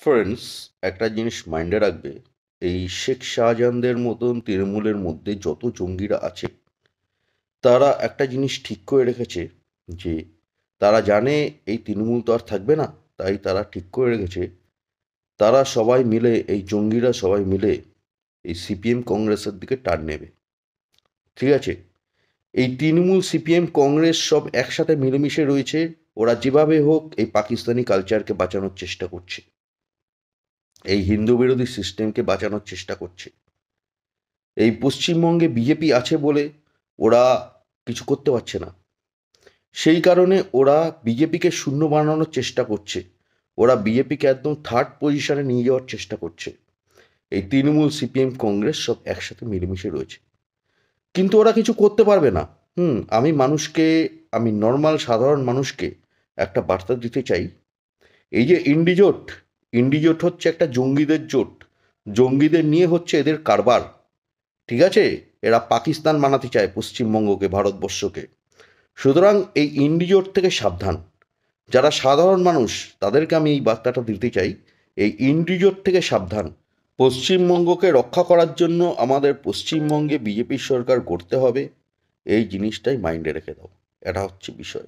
Friends, একটা জিনিস মাইন্ডে রাখবে। এই শেখ শাহজাহানদের মতন তৃণমূলের মধ্যে যত জঙ্গিরা আছে, তারা একটা জিনিস ঠিক করে রেখেছে যে তারা জানে এই তৃণমূল তো আর থাকবে না। তাই তারা ঠিক করে রেখেছে তারা সবাই মিলে, এই জঙ্গিরা সবাই মিলে এই সিপিএম কংগ্রেসের দিকে টান নেবে। ঠিক আছে? এই তৃণমূল সিপিএম কংগ্রেস সব একসাথে মিলেমিশে রয়েছে। ওরা যেভাবে হোক এই পাকিস্তানি কালচারকে বাঁচানোর চেষ্টা করছে, এই হিন্দু বিরোধী সিস্টেমকে বাঁচানোর চেষ্টা করছে। এই পশ্চিমবঙ্গে বিজেপি আছে বলে ওরা কিছু করতে পারছে না। সেই কারণে ওরা বিজেপিকে শূন্য বানানোর চেষ্টা করছে। ওরা বিজেপিকে একদম থার্ড পজিশনে নিয়ে যাওয়ার চেষ্টা করছে। এই তৃণমূল সিপিএম কংগ্রেস সব একসাথে মিলেমিশে রয়েছে, কিন্তু ওরা কিছু করতে পারবে না। আমি নর্মাল সাধারণ মানুষকে একটা বার্তা দিতে চাই। এই যে ইন্ডিজোট, ইন্ডিজোট হচ্ছে একটা জঙ্গিদের জোট। জঙ্গিদের নিয়ে হচ্ছে এদের কারবার। ঠিক আছে? এরা পাকিস্তান বানাতে চায় পশ্চিমবঙ্গকে, ভারতবর্ষকে। সুতরাং এই ইন্ডিজোট থেকে সাবধান। যারা সাধারণ মানুষ তাদেরকে আমি এই বার্তাটা দিতে চাই, এই ইন্ডিজোট থেকে সাবধান। পশ্চিমবঙ্গকে রক্ষা করার জন্য আমাদের পশ্চিমবঙ্গে বিজেপির সরকার গড়তে হবে। এই জিনিসটাই মাইন্ডে রেখে দাও। এটা হচ্ছে বিষয়।